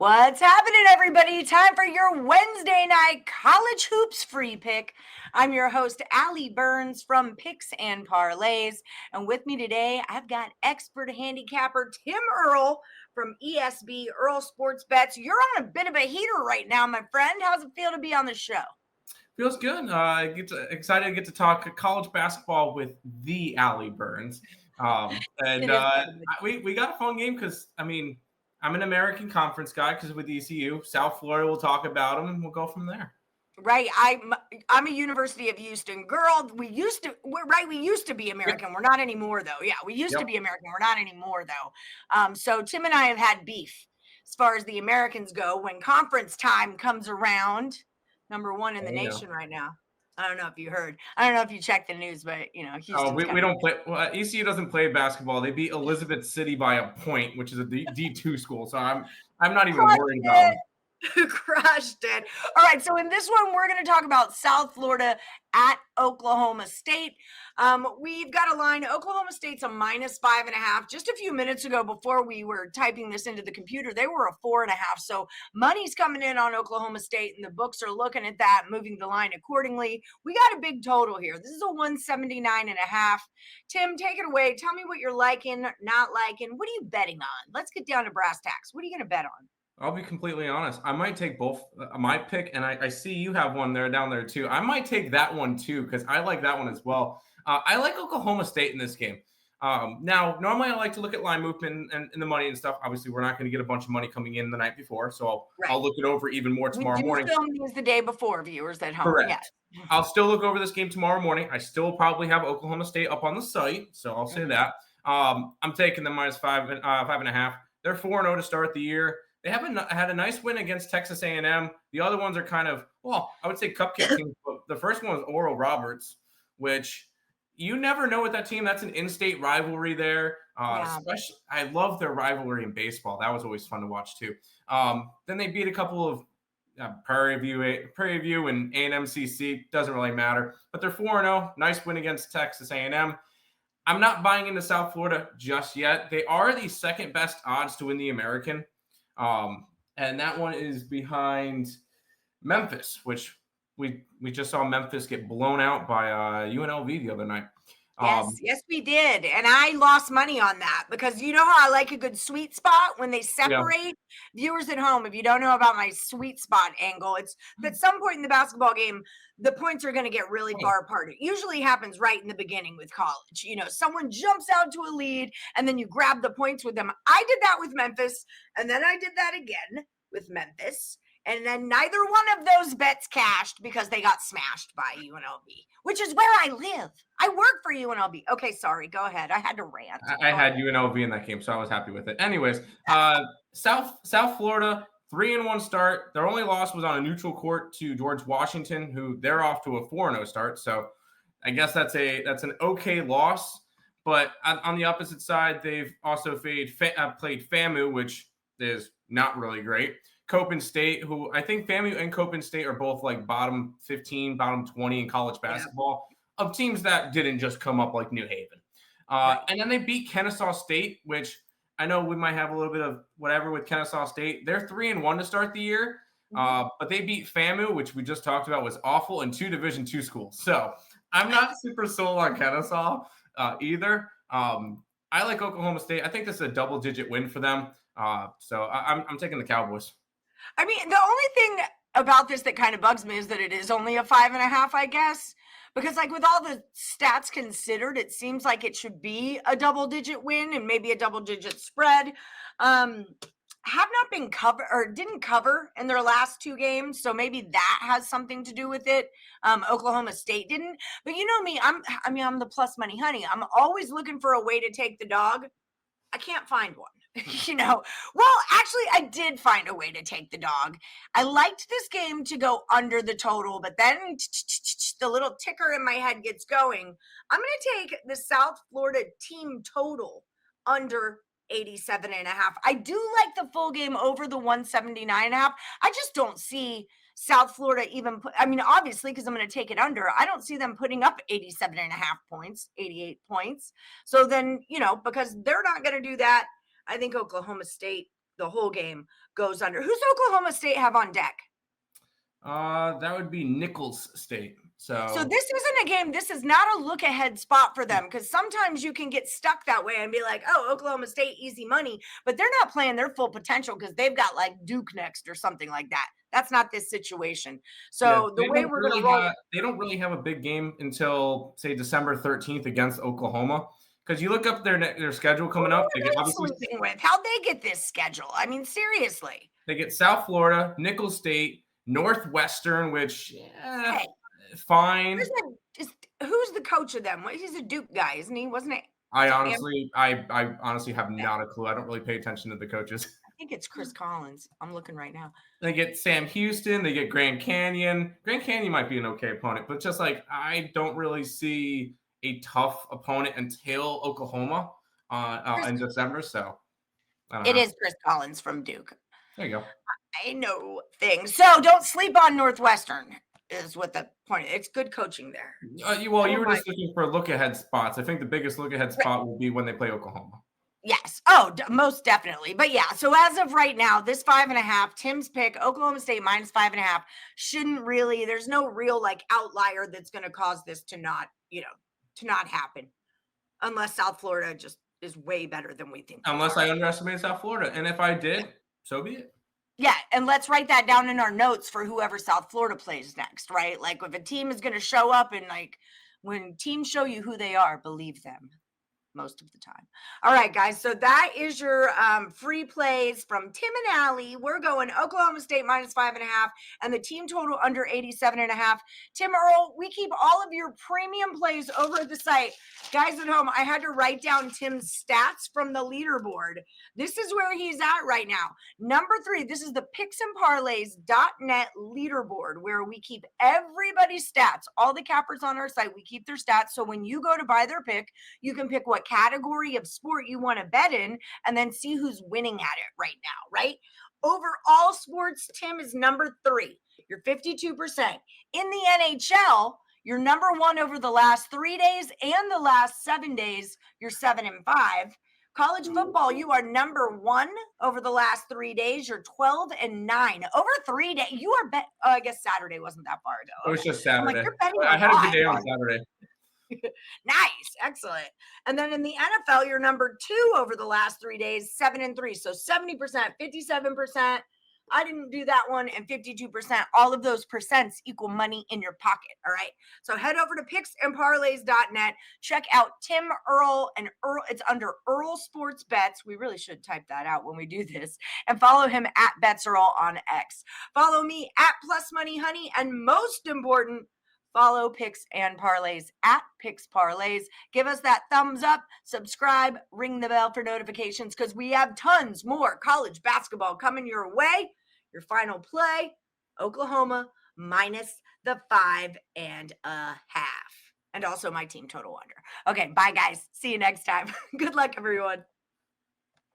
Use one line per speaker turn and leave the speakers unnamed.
What's happening, everybody? Time for your Wednesday night college hoops free pick. I'm your host, Allie Burns from Picks and Parlays. And with me today, I've got expert handicapper Tim Earl from ESB Earl Sports Bets. You're on a bit of a heater right now, my friend. How's it feel to be on the show?
Feels good. Excited to get to talk college basketball with the Allie Burns. We got a fun game because, I'm an American Conference guy because with ECU. South Florida, we'll talk about them and we'll go from there.
Right. I'm a University of Houston girl. We used to be American. Yep. We're not anymore, though. Yeah, we used to be American. We're not anymore, though. So Tim and I have had beef as far as the Americans go when conference time comes around. Number one in the nation right now. I don't know if you heard. I don't know if you checked the news, but Houston.
We don't play. Well, ECU doesn't play basketball. They beat Elizabeth City by a point, which is a D2 school. So I'm not even worried about them.
Crushed it. All right, so in this one, we're going to talk about South Florida at Oklahoma State. We've got a line. Oklahoma State's a -5.5. Just a few minutes ago, before we were typing this into the computer, they were a 4.5. So money's coming in on Oklahoma State, and the books are looking at that, moving the line accordingly. We got a big total here. This is a 179.5. Tim, take it away. Tell me what you're liking, not liking. What are you betting on? Let's get down to brass tacks. What are you going to bet on?
I'll be completely honest. I might take both my pick, and I see you have one down there too. I might take that one too because I like that one as well. I like Oklahoma State in this game. Now, normally I like to look at line movement and the money and stuff. Obviously, we're not going to get a bunch of money coming in the night before, so I'll look it over even more tomorrow morning.
We film these the day before, viewers at home.
Correct.
Yes.
I'll still look over this game tomorrow morning. I still probably have Oklahoma State up on the site, so I'll say that. I'm taking them -5.5. They're 4-0 to start the year. They had a nice win against Texas A&M. The other ones are kind of, I would say cupcake teams. But the first one was Oral Roberts, which you never know with that team. That's an in-state rivalry there. Especially, I love their rivalry in baseball. That was always fun to watch too. Then they beat a couple of Prairie View and A&M-CC. Doesn't really matter. But they're 4-0. Nice win against Texas A&M. I'm not buying into South Florida just yet. They are the second best odds to win the American. And that one is behind Memphis, which we just saw Memphis get blown out by UNLV the other night.
Yes, we did. And I lost money on that because you know how I like a good sweet spot when they separate. Viewers at home, if you don't know about my sweet spot angle, it's at some point in the basketball game, the points are going to get really far apart. It usually happens right in the beginning with college. Someone jumps out to a lead and then you grab the points with them. I did that with Memphis, and then I did that again with Memphis. And then neither one of those bets cashed because they got smashed by UNLV, which is where I live. I work for UNLV. Okay, sorry. Go ahead. I had to rant.
I had UNLV in that game, so I was happy with it. Anyways, South Florida, 3-1 start. Their only loss was on a neutral court to George Washington, who they're off to a 4-0 start. So I guess that's an okay loss. But on the opposite side, they've also played FAMU, which is not really great. Copen State, who I think FAMU and Copen State are both like bottom 15, bottom 20 in college basketball of teams that didn't just come up like New Haven. And then they beat Kennesaw State, which I know we might have a little bit of whatever with Kennesaw State. They're 3-1 to start the year, but they beat FAMU, which we just talked about was awful, and 2 Division II schools. So I'm not super sold on Kennesaw either. I like Oklahoma State. I think this is a double-digit win for them. So I'm taking the Cowboys.
I mean, the only thing about this that kind of bugs me is that it is only a 5.5, I guess, because like with all the stats considered, it seems like it should be a double-digit win and maybe a double-digit spread. Have not been covered or didn't cover in their last 2 games, so maybe that has something to do with it. Oklahoma State didn't, but you know me, I'm the plus money honey. I'm always looking for a way to take the dog. I can't find one. Well, actually, I did find a way to take the dog. I liked this game to go under the total, but then the little ticker in my head gets going. I'm going to take the South Florida team total under 87.5. I do like the full game over the 179.5. I just don't see South Florida even obviously, because I'm going to take it under, I don't see them putting up 87.5 points, 88 points. So then, because they're not going to do that, I think Oklahoma State the whole game goes under. Who's Oklahoma State have on deck?
That would be Nichols State.
So
So
this isn't a game. This is not a look ahead spot for them, because sometimes you can get stuck that way and be like, oh, Oklahoma State, easy money. But they're not playing their full potential because they've got like Duke next or something like that. That's not this situation. So the way we're going to roll.
They don't really have a big game until, say, December 13th against Oklahoma. Because you look up their schedule coming up. They get, obviously,
how'd they get this schedule? I mean, seriously.
They get South Florida, Nichols State, Northwestern, which
Hey,
fine.
Who's the coach of them? He's a Duke guy, isn't he? Wasn't it?
I honestly have not a clue. I don't really pay attention to the coaches.
I think it's Chris Collins. I'm looking right now.
They get Sam Houston. They get Grand Canyon. Grand Canyon might be an okay opponent, but just like I don't really see a tough opponent until Oklahoma in December. So
it is Chris Collins from Duke.
There you go.
I know things. So don't sleep on Northwestern is what the point is. It's good coaching there.
You were just looking for look-ahead spots. I think the biggest look-ahead spot will be when they play Oklahoma.
Yes. Oh, most definitely. But yeah, so as of right now, this 5.5, Tim's pick, Oklahoma State minus 5.5, shouldn't really, there's no real like outlier that's going to cause this to not happen. Unless South Florida just is way better than we think.
Unless I underestimated South Florida. And if I did, so be it.
Yeah, and let's write that down in our notes for whoever South Florida plays next, right? Like if a team is going to show up, and like when teams show you who they are, believe them most of the time. All right, guys. So that is your free plays from Tim and Allie. We're going Oklahoma State minus 5.5 and the team total under 87.5. Tim, Earl, we keep all of your premium plays over at the site. Guys at home, I had to write down Tim's stats from the leaderboard. This is where he's at right now. Number 3, this is the picksandparlays.net leaderboard where we keep everybody's stats. All the cappers on our site, we keep their stats. So when you go to buy their pick, you can pick what category of sport you want to bet in and then see who's winning at it right now, right? Over all sports, Tim is number 3. You're 52%. In the NHL, you're number 1 over the last 3 days and the last 7 days, you're 7 and 5. College football, you are number 1 over the last 3 days. You're 12 and 9. Over 3 days, you are I guess Saturday wasn't that far ago.
It was just Saturday.
Like, you're betting
I had a good day on Saturday.
Nice. Excellent. And then in the NFL, you're number 2 over the last 3 days, 7 and 3. So 70%, 57%. I didn't do that one. And 52%. All of those percents equal money in your pocket. All right. So head over to picksandparlays.net. Check out Tim, Earl, and Earl. It's under Earl Sports Bets. We really should type that out when we do this. And follow him at BetsEarl on X. Follow me at Plus Money Honey. And most important, follow Picks and Parlays at Picks Parlays. Give us that thumbs up, subscribe, ring the bell for notifications because we have tons more college basketball coming your way. Your final play, Oklahoma minus the 5.5. And also my team total under. Okay, bye guys. See you next time. Good luck, everyone.